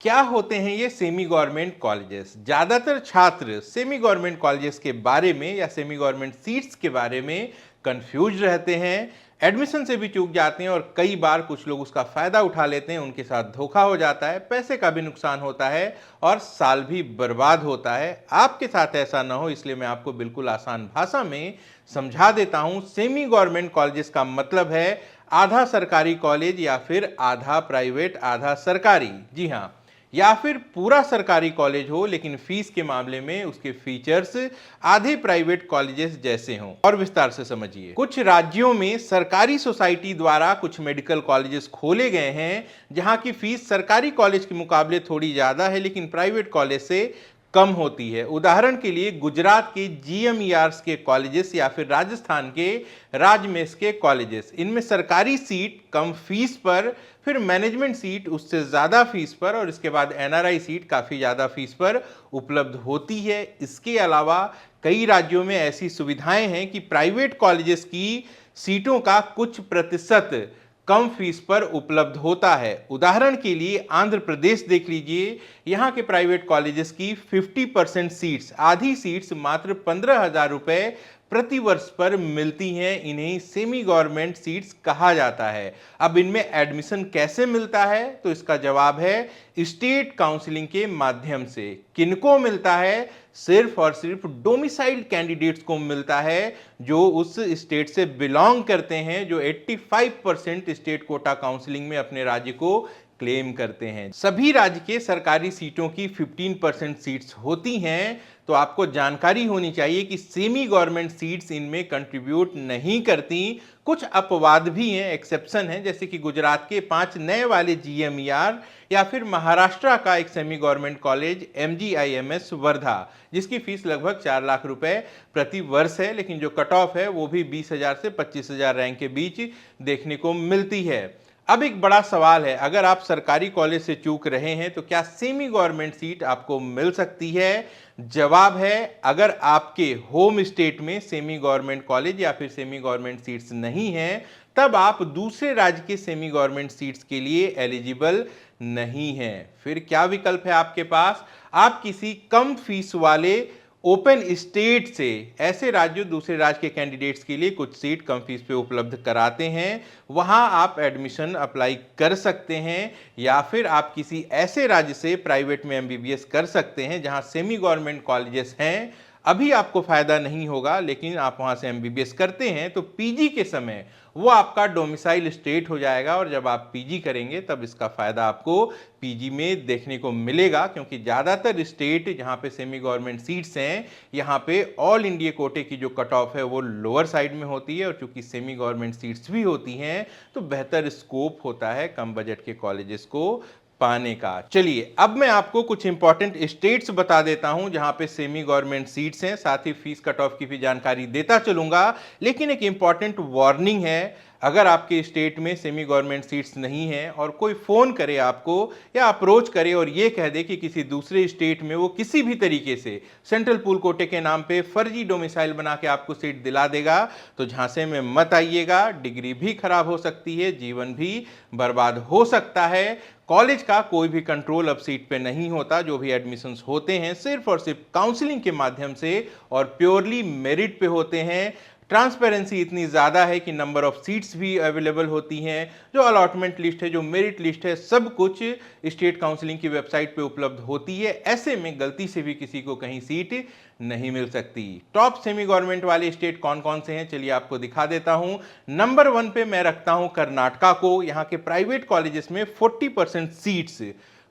क्या होते हैं ये सेमी गवर्नमेंट कॉलेजेस? ज़्यादातर छात्र सेमी गवर्नमेंट कॉलेजेस के बारे में या सेमी गवर्नमेंट सीट्स के बारे में कंफ्यूज रहते हैं, एडमिशन से भी चूक जाते हैं और कई बार कुछ लोग उसका फ़ायदा उठा लेते हैं, उनके साथ धोखा हो जाता है, पैसे का भी नुकसान होता है और साल भी बर्बाद होता है। आपके साथ ऐसा ना हो इसलिए मैं आपको बिल्कुल आसान भाषा में समझा देता हूँ। सेमी गवर्नमेंट कॉलेजेस का मतलब है आधा सरकारी कॉलेज या फिर आधा प्राइवेट आधा सरकारी। जी हाँ, या फिर पूरा सरकारी कॉलेज हो लेकिन फीस के मामले में उसके फीचर्स आधे प्राइवेट कॉलेजेस जैसे हों। और विस्तार से समझिए, कुछ राज्यों में सरकारी सोसाइटी द्वारा कुछ मेडिकल कॉलेजेस खोले गए हैं जहां की फीस सरकारी कॉलेज के मुकाबले थोड़ी ज्यादा है लेकिन प्राइवेट कॉलेज से कम होती है। उदाहरण के लिए गुजरात के जीएमईआरस के कॉलेजेस या फिर राजस्थान के राजमेस के कॉलेजेस, इनमें सरकारी सीट कम फीस पर, फिर मैनेजमेंट सीट उससे ज़्यादा फीस पर और इसके बाद एनआरआई सीट काफ़ी ज़्यादा फीस पर उपलब्ध होती है। इसके अलावा कई राज्यों में ऐसी सुविधाएं हैं कि प्राइवेट कॉलेजेस की सीटों का कुछ प्रतिशत कम फीस पर उपलब्ध होता है। उदाहरण के लिए आंध्र प्रदेश देख लीजिए, यहाँ के प्राइवेट कॉलेजेस की 50% सीट्स, आधी सीट्स मात्र 15,000 रुपए प्रति वर्ष पर मिलती हैं। इन्हें सेमी गवर्नमेंट सीट्स कहा जाता है। अब इनमें एडमिशन कैसे मिलता है, तो इसका जवाब है स्टेट काउंसलिंग के माध्यम से। किनको मिलता है? सिर्फ और सिर्फ डोमिसाइल्ड कैंडिडेट्स को मिलता है जो उस स्टेट से बिलोंग करते हैं, जो 85% स्टेट कोटा काउंसलिंग में अपने राज्य को क्लेम करते हैं। सभी राज्य के सरकारी सीटों की 15% सीट्स होती हैं, तो आपको जानकारी होनी चाहिए कि सेमी गवर्नमेंट सीट्स इनमें कंट्रीब्यूट नहीं करती। कुछ अपवाद भी हैं, एक्सेप्शन है, जैसे कि गुजरात के 5 नए वाले जीएमईआर या फिर महाराष्ट्र का एक सेमी गवर्नमेंट कॉलेज एमजीआईएमएस वर्धा, जिसकी फीस लगभग 4 लाख रुपए प्रति वर्ष है, लेकिन जो कट ऑफ है वो भी 20,000 से 25,000 रैंक के बीच देखने को मिलती है। अब एक बड़ा सवाल है, अगर आप सरकारी कॉलेज से चूक रहे हैं तो क्या सेमी गवर्नमेंट सीट आपको मिल सकती है? जवाब है, अगर आपके होम स्टेट में सेमी गवर्नमेंट कॉलेज या फिर सेमी गवर्नमेंट सीट्स नहीं हैं, तब आप दूसरे राज्य के सेमी गवर्नमेंट सीट्स के लिए एलिजिबल नहीं हैं। फिर क्या विकल्प है आपके पास? आप किसी कम फीस वाले ओपन स्टेट से ऐसे राज्यों, दूसरे राज्य के कैंडिडेट्स के लिए कुछ सीट कम फीस पे उपलब्ध कराते हैं, वहां आप एडमिशन अप्लाई कर सकते हैं। या फिर आप किसी ऐसे राज्य से प्राइवेट में एमबीबीएस कर सकते हैं जहां सेमी गवर्नमेंट कॉलेजेस हैं। अभी आपको फायदा नहीं होगा, लेकिन आप वहां से एमबीबीएस करते हैं तो पीजी के समय वो आपका डोमिसाइल स्टेट हो जाएगा और जब आप पीजी करेंगे तब इसका फायदा आपको पीजी में देखने को मिलेगा, क्योंकि ज़्यादातर स्टेट जहाँ पे सेमी गवर्नमेंट सीट्स हैं, यहाँ पे ऑल इंडिया कोटे की जो कट ऑफ है वो लोअर साइड में होती है और चूंकि सेमी गवर्नमेंट सीट्स भी होती हैं तो बेहतर स्कोप होता है कम बजट के कॉलेजेस को पाने का। चलिए अब मैं आपको कुछ इंपॉर्टेंट स्टेट्स बता देता हूं जहां पे सेमी गवर्नमेंट सीट्स हैं, साथ ही फीस कट ऑफ की भी जानकारी देता चलूंगा। लेकिन एक इंपॉर्टेंट वार्निंग है, अगर आपके स्टेट में सेमी गवर्नमेंट सीट्स नहीं है और कोई फोन करे आपको या अप्रोच करे और ये कह दे कि किसी दूसरे स्टेट में वो किसी भी तरीके से सेंट्रल पूल कोटे के नाम पे फर्जी डोमिसाइल बना के आपको सीट दिला देगा, तो झांसे में मत आइएगा। डिग्री भी खराब हो सकती है, जीवन भी बर्बाद हो सकता है। कॉलेज का कोई भी कंट्रोल अब सीट पे नहीं होता। जो भी एडमिशंस होते हैं सिर्फ और सिर्फ काउंसलिंग के माध्यम से और प्योरली मेरिट पे होते हैं। ट्रांसपेरेंसी इतनी ज़्यादा है कि नंबर ऑफ सीट्स भी अवेलेबल होती हैं, जो अलॉटमेंट लिस्ट है, जो मेरिट लिस्ट है, सब कुछ स्टेट काउंसलिंग की वेबसाइट पे उपलब्ध होती है। ऐसे में गलती से भी किसी को कहीं सीट नहीं मिल सकती। टॉप सेमी गवर्नमेंट वाले स्टेट कौन कौन से हैं, चलिए आपको दिखा देता हूं। नंबर 1 पे मैं रखता हूं कर्नाटका को। यहां के प्राइवेट कॉलेजेस में 40% सीट्स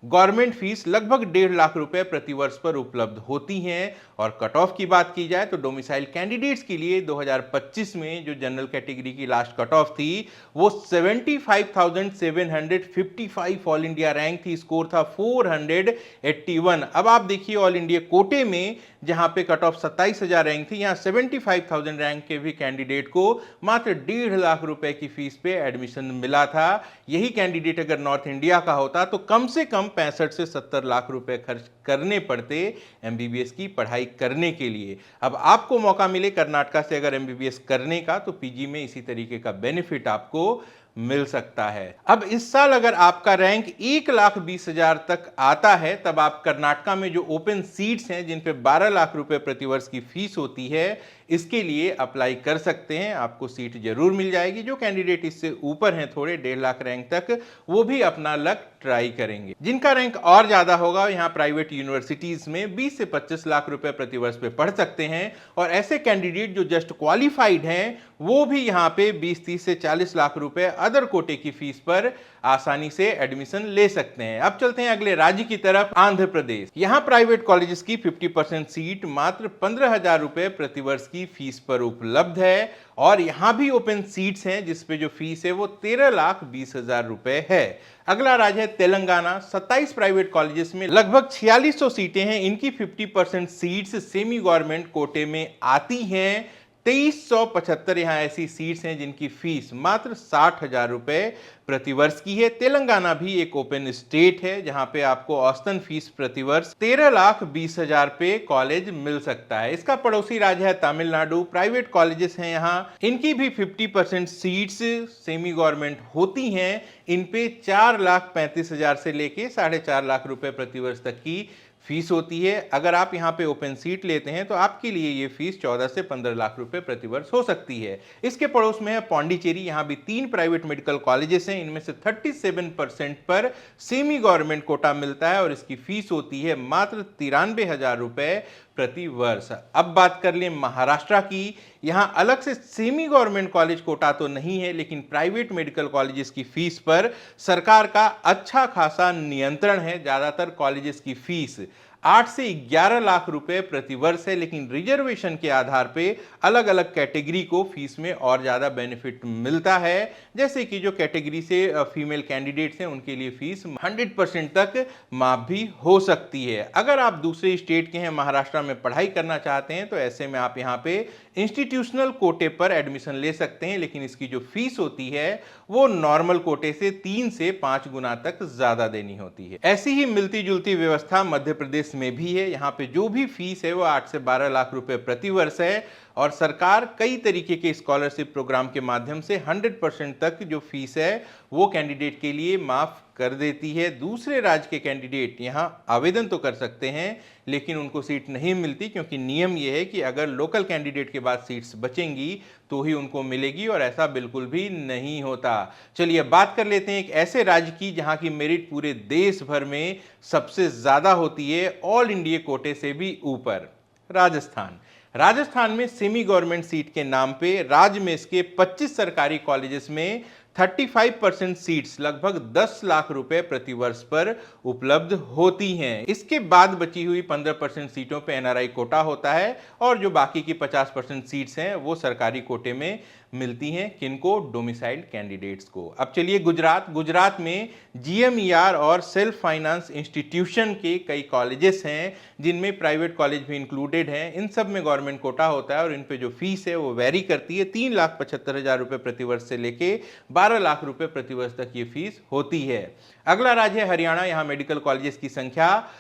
गवर्नमेंट फीस लगभग 1.5 लाख रुपए प्रति वर्ष पर उपलब्ध होती हैं। और कट ऑफ की बात की जाए तो डोमिसाइल कैंडिडेट्स के लिए 2025 में जो जनरल कैटेगरी की लास्ट कट ऑफ थी वो 75,755 ऑल इंडिया रैंक थी, स्कोर था 481। अब आप देखिए ऑल इंडिया कोटे में जहां पे कट ऑफ 27,000 रैंक थी, यहां 75,000 रैंक के भी कैंडिडेट को मात्र 1.5 लाख रुपए की फीस पे एडमिशन मिला था। यही कैंडिडेट अगर नॉर्थ इंडिया का होता तो कम से कम 65 से 70 लाख रुपए खर्च करने पड़ते एमबीबीएस की पढ़ाई करने के लिए। अब आपको मौका मिले कर्नाटका से अगर एमबीबीएस करने का, तो पीजी में इसी तरीके का बेनिफिट आपको मिल सकता है। अब इस साल अगर आपका रैंक 1,20,000 तक आता है, तब आप कर्नाटका में जो ओपन सीट्स हैं जिन पे 12 लाख रुपए प्रतिवर्ष की फीस होती है, इसके लिए अप्लाई कर सकते हैं। आपको सीट जरूर मिल जाएगी। जो कैंडिडेट इससे ऊपर हैं थोड़े 1.5 लाख रैंक तक, वो भी अपना लक ट्राई करेंगे। जिनका रैंक और ज्यादा होगा यहाँ प्राइवेट यूनिवर्सिटीज में 20 से 25 लाख रुपए प्रतिवर्ष पे पढ़ सकते हैं, और ऐसे कैंडिडेट जो जस्ट क्वालिफाइड हैं वो भी यहाँ पे 20, 30 से 40 लाख रुपए अदर कोटे की फीस पर आसानी से एडमिशन ले सकते हैं। अब चलते हैं अगले राज्य की तरफ, आंध्र प्रदेश। यहाँ प्राइवेट कॉलेजेस की 50% सीट मात्र 15,000 रुपए प्रतिवर्ष की फीस पर उपलब्ध है, और यहां भी ओपन सीट्स हैं जिसपे जो फीस है वो 13,20,000 रुपए है। अगला राज्य है तेलंगाना। 27 प्राइवेट कॉलेजेस में लगभग 4600 सीटें हैं। इनकी 50% सीट्स सेमी गवर्नमेंट कोटे में आती हैं। 2375 यहाँ ऐसी सीट्स हैं जिनकी फीस मात्र 60,000 रुपए प्रतिवर्ष की है। तेलंगाना भी एक ओपन स्टेट है जहां पे आपको औसतन फीस प्रतिवर्ष 13,20,000 पे कॉलेज मिल सकता है। इसका पड़ोसी राज्य है तमिलनाडु। प्राइवेट कॉलेजेस हैं यहाँ, इनकी भी 50% सीट्स सेमी गवर्नमेंट होती हैं। इन पे 4,35,000 से लेके 4.5 लाख रुपए प्रतिवर्ष तक की फीस होती है। अगर आप यहाँ पे ओपन सीट लेते हैं तो आपके लिए ये फीस 14 से 15 लाख रुपए प्रतिवर्ष हो सकती है। इसके पड़ोस में है पौंडीचेरी। यहाँ भी 3 प्राइवेट मेडिकल कॉलेजेस हैं। इनमें से 37% पर सेमी गवर्नमेंट कोटा मिलता है, और इसकी फीस होती है मात्र 93,000 रुपए प्रति वर्ष। अब बात कर लें महाराष्ट्र की। यहाँ अलग से सेमी गवर्नमेंट कॉलेज कोटा तो नहीं है, लेकिन प्राइवेट मेडिकल कॉलेजेस की फीस पर सरकार का अच्छा खासा नियंत्रण है। ज्यादातर कॉलेजेस की फीस 8 से 11 लाख रुपए प्रतिवर्ष है, लेकिन रिजर्वेशन के आधार पे अलग अलग कैटेगरी को फीस में और ज्यादा बेनिफिट मिलता है। जैसे कि जो कैटेगरी से फीमेल कैंडिडेट्स हैं उनके लिए फीस 100% तक माफ भी हो सकती है। अगर आप दूसरे स्टेट के हैं, महाराष्ट्र में पढ़ाई करना चाहते हैं, तो ऐसे में आप यहाँ पे इंस्टीट्यूशनल कोटे पर एडमिशन ले सकते हैं, लेकिन इसकी जो फीस होती है वो नॉर्मल कोटे से 3 से 5 गुना तक ज्यादा देनी होती है। ऐसी ही मिलती जुलती व्यवस्था मध्य प्रदेश में भी है। यहाँ पे जो भी फीस है वो 8 से 12 लाख रुपए प्रति वर्ष है, और सरकार कई तरीके के स्कॉलरशिप प्रोग्राम के माध्यम से 100% तक जो फीस है वो कैंडिडेट के लिए माफ कर देती है। दूसरे राज्य के कैंडिडेट यहाँ आवेदन तो कर सकते हैं, लेकिन उनको सीट नहीं मिलती, क्योंकि नियम यह है कि अगर लोकल कैंडिडेट के बाद सीट्स बचेंगी तो ही उनको मिलेगी, और ऐसा बिल्कुल भी नहीं होता। चलिए बात कर लेते हैं एक ऐसे राज्य की जहां की मेरिट पूरे देश भर में सबसे ज्यादा होती है, ऑल इंडिया कोटे से भी ऊपर, राजस्थान। राजस्थान में सेमी गवर्नमेंट सीट के नाम पे राज्य में इसके 25 सरकारी कॉलेजेस में 35% सीट्स लगभग 10 लाख रुपए प्रति वर्ष पर उपलब्ध होती हैं। इसके बाद बची हुई 15% सीटों पे एनआरआई कोटा होता है, और जो बाकी की 50% सीट्स हैं वो सरकारी कोटे में मिलती हैं। किनको? डोमिसाइल्ड कैंडिडेट्स को। अब चलिए गुजरात में जीएमईआर और सेल्फ फाइनेंस इंस्टीट्यूशन के कई कॉलेजेस हैं, जिनमें प्राइवेट कॉलेज भी इंक्लूडेड हैं। इन सब में गवर्नमेंट कोटा होता है, और इन पे जो फीस है वो वेरी करती है। 3,75,000 रुपए प्रतिवर्ष से लेके 12 लाख रुपए प्रतिवर्ष तक ये फीस होती है। अगला राज्य है हरियाणा। यहाँ मेडिकल कॉलेजेस की संख्या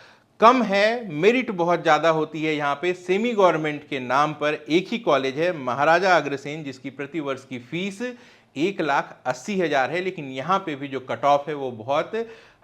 कम है, मेरिट बहुत ज्यादा होती है। यहाँ पे सेमी गवर्नमेंट के नाम पर एक ही कॉलेज है, महाराजा अग्रसेन, जिसकी प्रति वर्ष की फीस 1,80,000 है, लेकिन यहाँ पे भी जो कट ऑफ है वो बहुत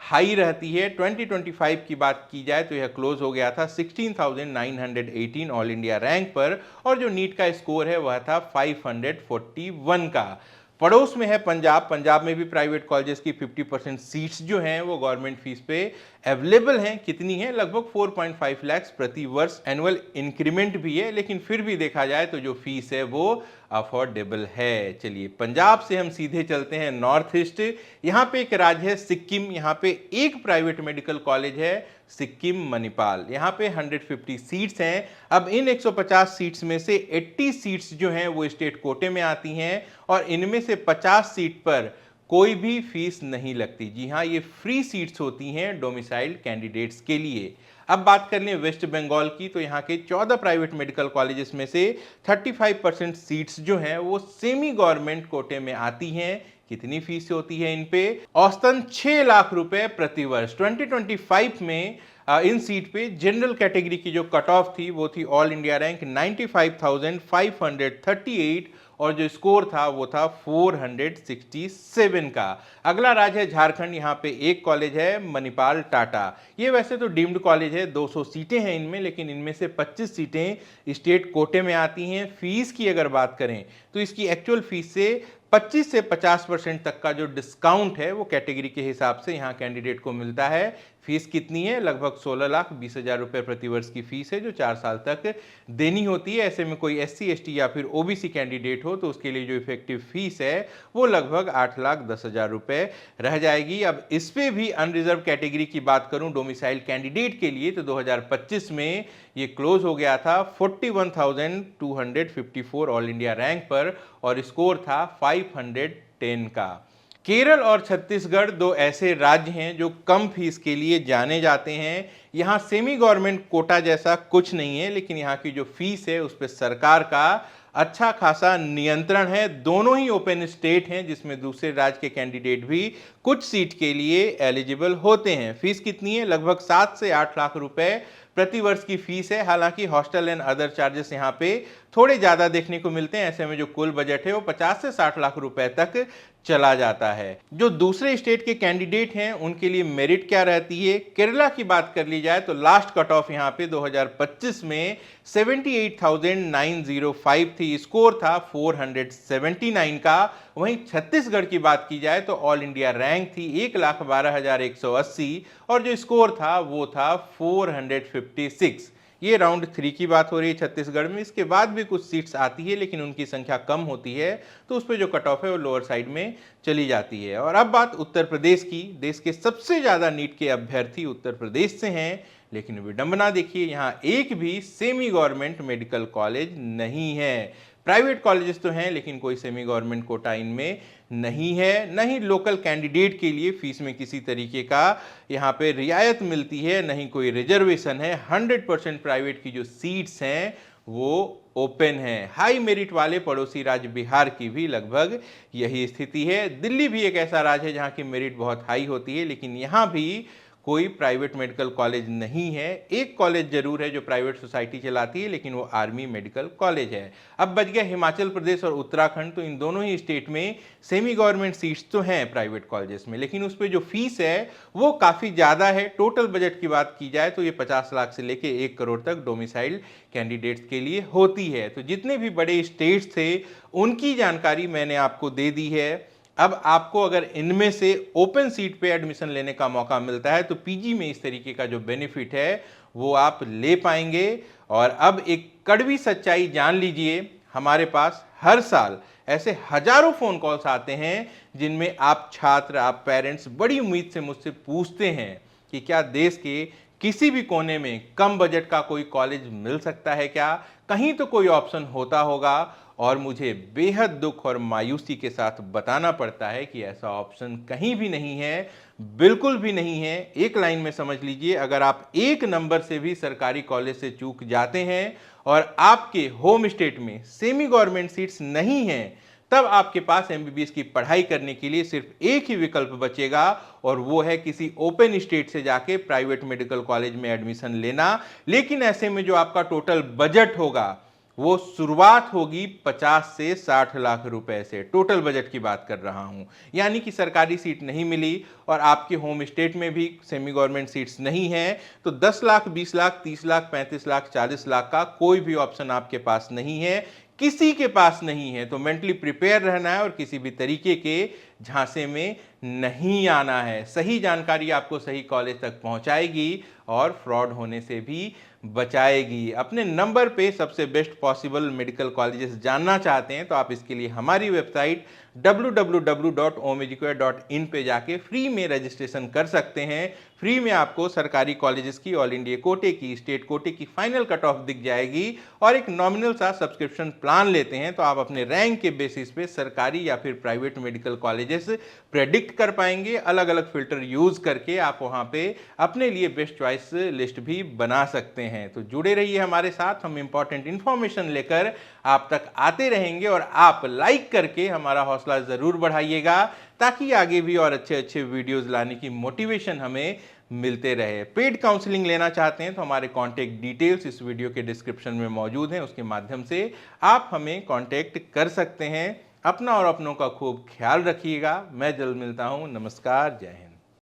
हाई रहती है। 2025 की बात की जाए तो यह क्लोज हो गया था 16,918 ऑल इंडिया रैंक पर, और जो नीट का स्कोर है वह था 541 का। पड़ोस में है पंजाब में भी प्राइवेट कॉलेजेस की 50% सीट्स जो हैं वो गवर्नमेंट फीस पे अवेलेबल हैं। कितनी है? लगभग 4.5 लाख प्रति वर्ष एनुअल इंक्रीमेंट भी है, लेकिन फिर भी देखा जाए तो जो फीस है वो अफोर्डेबल है। चलिए पंजाब से हम सीधे चलते हैं नॉर्थ ईस्ट। यहाँ पे एक राज्य है सिक्किम। यहाँ पे एक प्राइवेट मेडिकल कॉलेज है, सिक्किम मणिपाल। यहाँ पे 150 सीट्स हैं। अब इन 150 सीट्स में से 80 सीट्स जो हैं वो स्टेट कोटे में आती हैं, और इनमें से 50 सीट पर कोई भी फीस नहीं लगती। जी हाँ, ये फ्री सीट्स होती हैं डोमिसाइल्ड कैंडिडेट्स के लिए। अब बात कर लें वेस्ट बंगाल की, तो यहाँ के 14 प्राइवेट मेडिकल कॉलेजेस में से 35% सीट्स जो हैं वो सेमी गवर्नमेंट कोटे में आती हैं। कितनी फीस होती है इन पे? औसतन 6 लाख रुपए प्रति वर्ष। 2025 में इन सीट पे जनरल कैटेगरी की जो कट ऑफ थी वो थी ऑल इंडिया रैंक 95,538, और जो स्कोर था वो था 467 का। अगला राज्य है झारखंड, यहाँ पे एक कॉलेज है मणिपाल टाटा। ये वैसे तो डीम्ड कॉलेज है, 200 सीटें हैं इनमें, लेकिन इनमें से 25 सीटें स्टेट कोटे में आती हैं। फीस की अगर बात करें तो इसकी एक्चुअल फीस से 25 से 50% तक का जो डिस्काउंट है वो कैटेगरी के हिसाब से यहाँ कैंडिडेट को मिलता है। फीस कितनी है? लगभग 16,20,000 रुपए प्रति वर्ष की फीस है जो 4 साल तक देनी होती है। ऐसे में कोई SC ST या फिर OBC कैंडिडेट हो तो उसके लिए जो इफेक्टिव फीस है वो लगभग 8,10,000 रुपए रह जाएगी। अब इस पे भी अनरिजर्व कैटेगरी की बात करूं डोमिसाइल कैंडिडेट के लिए तो 2025 में ये क्लोज हो गया था 41,254 ऑल इंडिया रैंक पर और स्कोर था 510 का। केरल और छत्तीसगढ़ दो ऐसे राज्य हैं जो कम फीस के लिए जाने जाते हैं। यहाँ सेमी गवर्नमेंट कोटा जैसा कुछ नहीं है, लेकिन यहाँ की जो फीस है उस पर सरकार का अच्छा खासा नियंत्रण है। दोनों ही ओपन स्टेट हैं जिसमें दूसरे राज्य के कैंडिडेट भी कुछ सीट के लिए एलिजिबल होते हैं। फीस कितनी है? लगभग 7 से 8 लाख रुपए प्रति वर्ष की फीस है। हालांकि हॉस्टल एंड अदर चार्जेस यहाँ पे थोड़े ज्यादा देखने को मिलते हैं। ऐसे में जो कुल बजट है वो 50 से 60 लाख रुपए तक चला जाता है। जो दूसरे स्टेट के कैंडिडेट हैं उनके लिए मेरिट क्या रहती है? केरला की बात कर ली जाए तो लास्ट कट ऑफ यहाँ पे 2025 में 78,905 थी, स्कोर था 479 का। वहीं छत्तीसगढ़ की बात की जाए तो ऑल इंडिया रैंक थी 1,12,180 और जो स्कोर था वो था 456। ये राउंड 3 की बात हो रही है छत्तीसगढ़ में। इसके बाद भी कुछ सीट्स आती है लेकिन उनकी संख्या कम होती है तो उस पर जो कट ऑफ है वो लोअर साइड में चली जाती है। और अब बात उत्तर प्रदेश की। देश के सबसे ज्यादा नीट के अभ्यर्थी उत्तर प्रदेश से हैं, लेकिन विडंबना देखिए यहाँ एक भी सेमी गवर्नमेंट मेडिकल कॉलेज नहीं है। प्राइवेट कॉलेजेस तो हैं लेकिन कोई सेमी गवर्नमेंट कोटा इनमें नहीं है। न ही लोकल कैंडिडेट के लिए फीस में किसी तरीके का यहाँ पे रियायत मिलती है, न ही कोई रिजर्वेशन है। 100% प्राइवेट की जो सीट्स हैं वो ओपन है। हाई मेरिट वाले पड़ोसी राज्य बिहार की भी लगभग यही स्थिति है। दिल्ली भी एक ऐसा राज्य है जहाँ की मेरिट बहुत हाई होती है, लेकिन यहाँ भी कोई प्राइवेट मेडिकल कॉलेज नहीं है। एक कॉलेज जरूर है जो प्राइवेट सोसाइटी चलाती है, लेकिन वो आर्मी मेडिकल कॉलेज है। अब बच गया हिमाचल प्रदेश और उत्तराखंड, तो इन दोनों ही स्टेट में सेमी गवर्नमेंट सीट्स तो हैं प्राइवेट कॉलेजेस में, लेकिन उस पर जो फीस है वो काफ़ी ज़्यादा है। टोटल बजट की बात की जाए तो ये 50 लाख से लेके 1 करोड़ तक डोमिसाइल कैंडिडेट्स के लिए होती है। तो जितने भी बड़े स्टेट्स थे उनकी जानकारी मैंने आपको दे दी है। अब आपको अगर इनमें से ओपन सीट पे एडमिशन लेने का मौका मिलता है तो पीजी में इस तरीके का जो बेनिफिट है वो आप ले पाएंगे। और अब एक कड़वी सच्चाई जान लीजिए, हमारे पास हर साल ऐसे हजारों फोन कॉल्स आते हैं जिनमें आप छात्र, आप पेरेंट्स बड़ी उम्मीद से मुझसे पूछते हैं कि क्या देश के किसी भी कोने में कम बजट का कोई कॉलेज मिल सकता है क्या? कहीं तो कोई ऑप्शन होता होगा। और मुझे बेहद दुख और मायूसी के साथ बताना पड़ता है कि ऐसा ऑप्शन कहीं भी नहीं है, बिल्कुल भी नहीं है। एक लाइन में समझ लीजिए, अगर आप एक नंबर से भी सरकारी कॉलेज से चूक जाते हैं और आपके होम स्टेट में सेमी गवर्नमेंट सीट्स नहीं हैं, तब आपके पास MBBS की पढ़ाई करने के लिए सिर्फ एक ही विकल्प बचेगा और वो है किसी ओपन स्टेट से जाके प्राइवेट मेडिकल कॉलेज में एडमिशन लेना। लेकिन ऐसे में जो आपका टोटल बजट होगा वो शुरुआत होगी 50 से 60 लाख रुपए से। टोटल बजट की बात कर रहा हूं, यानी कि सरकारी सीट नहीं मिली और आपके होम स्टेट में भी सेमी गवर्नमेंट सीट्स नहीं है तो 10 लाख, 20 लाख, 30 लाख, 35 लाख, 40 लाख का कोई भी ऑप्शन आपके पास नहीं है, किसी के पास नहीं है। तो मेंटली प्रिपेयर रहना है और किसी भी तरीके के झांसे में नहीं आना है। सही जानकारी आपको सही कॉलेज तक पहुंचाएगी और फ्रॉड होने से भी बचाएगी। अपने नंबर पे सबसे बेस्ट पॉसिबल मेडिकल कॉलेजेस जानना चाहते हैं तो आप इसके लिए हमारी वेबसाइट www.omedicare.in पे जाके फ्री में रजिस्ट्रेशन कर सकते हैं। फ्री में आपको सरकारी कॉलेजेस की, ऑल इंडिया कोटे की, स्टेट कोटे की फाइनल कट ऑफ दिख जाएगी और एक नॉमिनल सा सब्सक्रिप्शन प्लान लेते हैं तो आप अपने रैंक के बेसिस पे सरकारी या फिर private medical college colleges predict कर पाएंगे। अलग अलग फिल्टर यूज करके आप वहां पे अपने लिए बेस्ट चॉइस लिस्ट भी बना सकते हैं। तो जुड़े रहिए हमारे साथ, हम इंपॉर्टेंट इंफॉर्मेशन लेकर आप तक आते रहेंगे और आप लाइक करके हमारा हौसला जरूर बढ़ाइएगा ताकि आगे भी और अच्छे अच्छे वीडियोस लाने की मोटिवेशन हमें मिलते रहे। पेड काउंसलिंग लेना चाहते हैं तो हमारे कांटेक्ट डिटेल्स इस वीडियो के डिस्क्रिप्शन में मौजूद हैं, उसके माध्यम से आप हमें कांटेक्ट कर सकते हैं। अपना और अपनों का खूब ख्याल रखिएगा। मैं जल्द मिलता हूं। नमस्कार, जय हिंद।